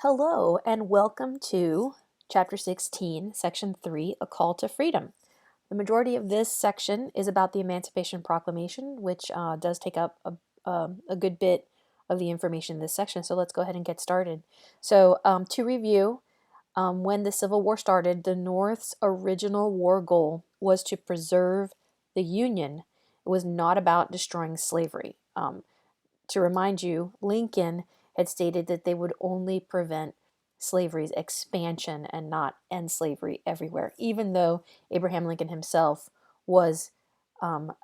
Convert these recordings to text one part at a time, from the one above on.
Hello, and welcome to Chapter 16, Section 3, A Call to Freedom. The majority of this section is about the Emancipation Proclamation, which does take up a good bit of the information in this section. So let's go ahead and get started. So to review, when the Civil War started, the North's original war goal was to preserve the Union. It was not about destroying slavery. To remind you, Lincoln had stated that they would only prevent slavery's expansion and not end slavery everywhere. Even though Abraham Lincoln himself was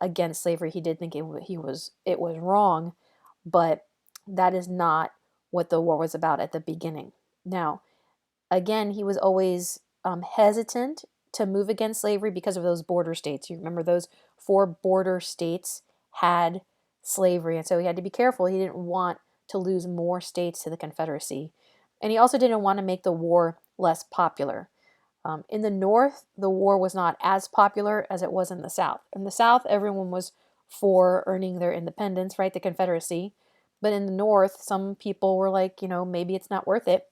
against slavery, he did think it was wrong, but that is not what the war was about at the beginning. Now, again, he was always hesitant to move against slavery because of those border states. You remember those 4 border states had slavery, and so he had to be careful. He didn't want to lose more states to the Confederacy, and he also didn't want to make the war less popular. In the North, the war was not as popular as it was in the South. In the South, everyone was for earning their independence, right? The Confederacy. But in the North, some people were like, maybe it's not worth it.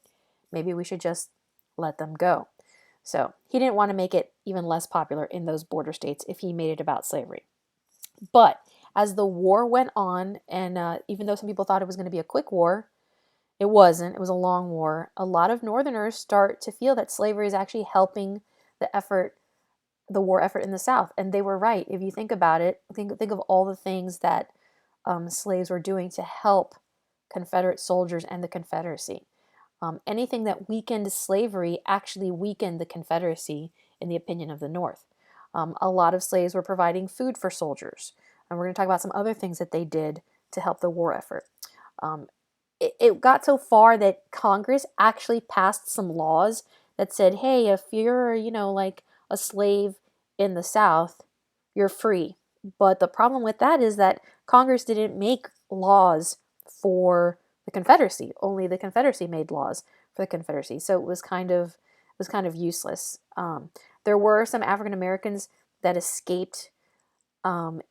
Maybe we should just let them go. So he didn't want to make it even less popular in those border states if he made it about slavery. But as the war went on, and even though some people thought it was going to be a quick war, it wasn't. It was a long war. A lot of Northerners start to feel that slavery is actually helping the war effort in the South. And they were right. If you think about it, think of all the things that slaves were doing to help Confederate soldiers and the Confederacy. Anything that weakened slavery actually weakened the Confederacy, in the opinion of the North. A lot of slaves were providing food for soldiers. And we're going to talk about some other things that they did to help the war effort. It got so far that Congress actually passed some laws that said, hey, if you're, like a slave in the South, you're free. But the problem with that is that Congress didn't make laws for the Confederacy. Only the Confederacy made laws for the Confederacy. So it was kind of useless. There were some African Americans that escaped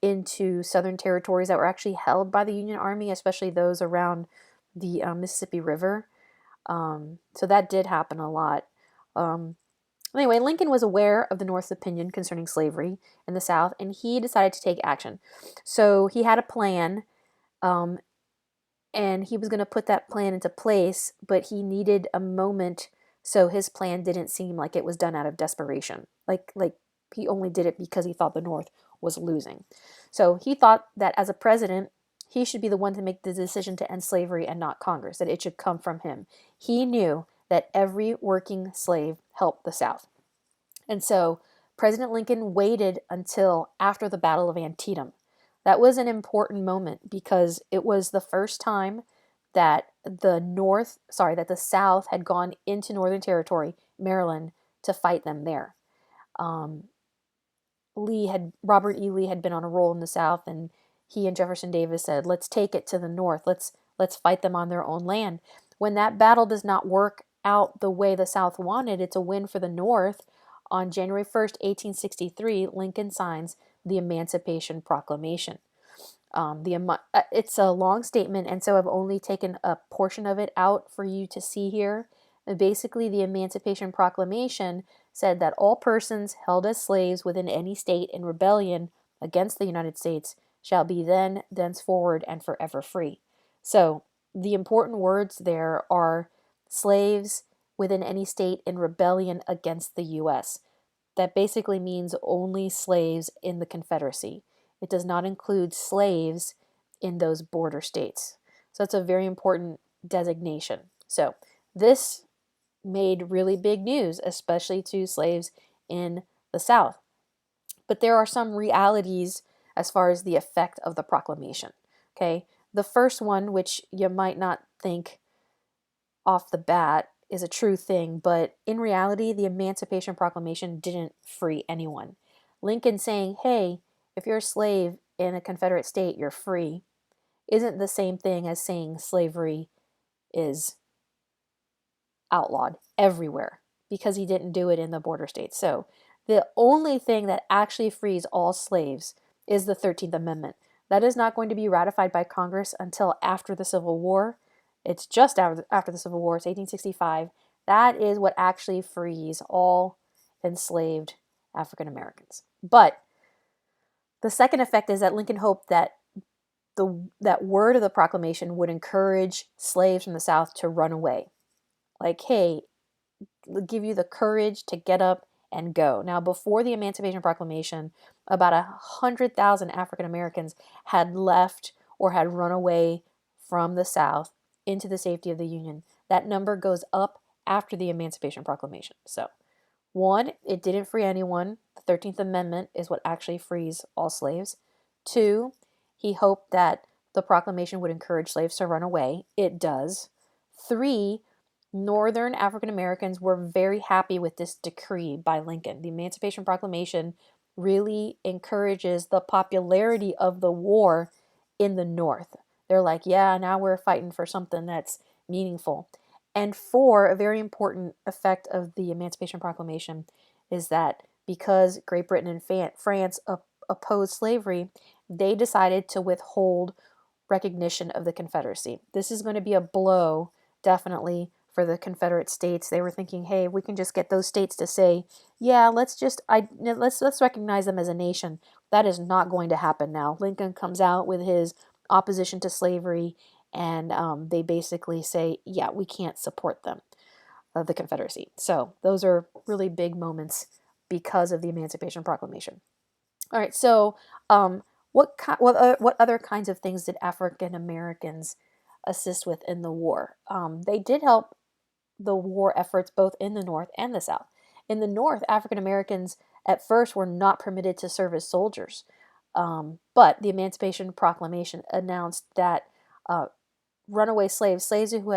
into Southern territories that were actually held by the Union Army, especially those around the Mississippi River. So that did happen a lot. Anyway, Lincoln was aware of the North's opinion concerning slavery in the South, and he decided to take action. So he had a plan, and he was going to put that plan into place, but he needed a moment so his plan didn't seem like it was done out of desperation. Like he only did it because he thought the North was losing. So he thought that as a president, he should be the one to make the decision to end slavery and not Congress, that it should come from him. He knew that every working slave helped the South. And so President Lincoln waited until after the Battle of Antietam. That was an important moment because it was the first time that that the South had gone into Northern Territory, Maryland, to fight them there. Robert E. Lee had been on a roll in the South, and he and Jefferson Davis said, let's take it to the North. Let's fight them on their own land. When that battle does not work out the way the South wanted, it's a win for the North. On January 1st, 1863, Lincoln signs the Emancipation Proclamation. It's a long statement, and so I've only taken a portion of it out for you to see here. Basically, the Emancipation Proclamation said that all persons held as slaves within any state in rebellion against the United States shall be thenceforward, and forever free. So the important words there are slaves within any state in rebellion against the U.S. That basically means only slaves in the Confederacy. It does not include slaves in those border states. So that's a very important designation. So this made really big news, especially to slaves in the South. But there are some realities as far as the effect of the proclamation. Okay, the first one, which you might not think off the bat is a true thing, but in reality, the Emancipation Proclamation didn't free anyone. Lincoln saying, hey, if you're a slave in a Confederate state, you're free, isn't the same thing as saying slavery is outlawed everywhere, because he didn't do it in the border states. So the only thing that actually frees all slaves is the 13th Amendment. That is not going to be ratified by Congress until after the Civil War. It's just after the Civil War. It's 1865. That is what actually frees all enslaved African Americans. But the second effect is that Lincoln hoped that that word of the proclamation would encourage slaves from the South to run away. Like, hey, give you the courage to get up and go. Now, before the Emancipation Proclamation, about 100,000 African Americans had left or had run away from the South into the safety of the Union. That number goes up after the Emancipation Proclamation. So, one, it didn't free anyone. The 13th Amendment is what actually frees all slaves. Two, he hoped that the proclamation would encourage slaves to run away. It does. Three, Northern African Americans were very happy with this decree by Lincoln. The Emancipation Proclamation really encourages the popularity of the war in the North. They're like, yeah, now we're fighting for something that's meaningful. And four, a very important effect of the Emancipation Proclamation is that because Great Britain and France opposed slavery, they decided to withhold recognition of the Confederacy. This is going to be a blow, definitely, for the Confederate states. They were thinking, hey, we can just get those states to say, yeah, let's recognize them as a nation. That is not going to happen now. Lincoln comes out with his opposition to slavery, and they basically say, yeah, we can't support them, the Confederacy. So those are really big moments because of the Emancipation Proclamation. All right, so what other kinds of things did African Americans assist with in the war? They did help the war efforts both in the North and the South. In the North, African Americans at first were not permitted to serve as soldiers, but the Emancipation Proclamation announced that runaway slaves who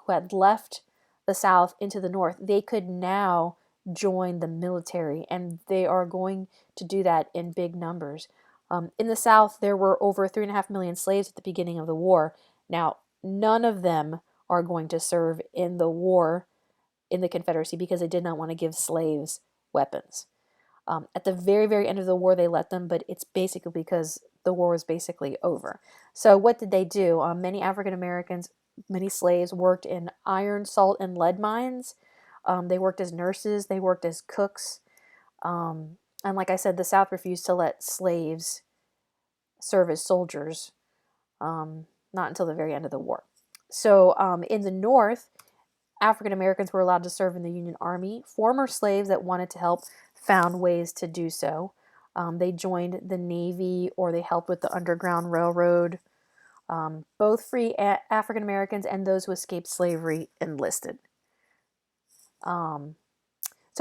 had left the South into the North, they could now join the military, and they are going to do that in big numbers. In the South, there were over 3.5 million slaves at the beginning of the war. Now, none of them are going to serve in the war in the Confederacy because they did not want to give slaves weapons. At the very, very end of the war, they let them, but it's basically because the war was basically over. So what did they do? Many African Americans, many slaves worked in iron, salt, and lead mines. They worked as nurses. They worked as cooks. And like I said, the South refused to let slaves serve as soldiers, not until the very end of the war. So in the North, African Americans were allowed to serve in the Union Army. Former slaves that wanted to help found ways to do so. They joined the Navy or they helped with the Underground Railroad. Both free African Americans and those who escaped slavery enlisted. So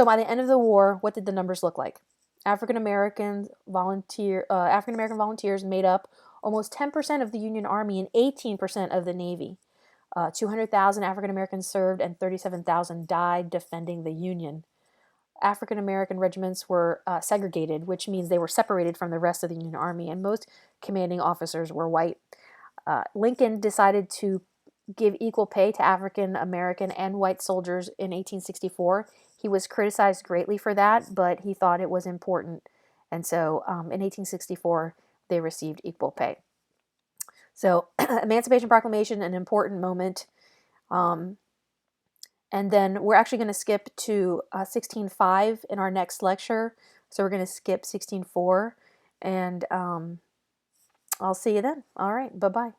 by the end of the war, what did the numbers look like? African American volunteers made up almost 10% of the Union Army and 18% of the Navy. 200,000 African Americans served and 37,000 died defending the Union. African American regiments were segregated, which means they were separated from the rest of the Union Army, and most commanding officers were white. Lincoln decided to give equal pay to African American and white soldiers in 1864. He was criticized greatly for that, but he thought it was important. And so in 1864, they received equal pay. So Emancipation Proclamation, an important moment. And then we're actually going to skip to 16.5 in our next lecture. So we're going to skip 16.4. And I'll see you then. All right. Bye-bye.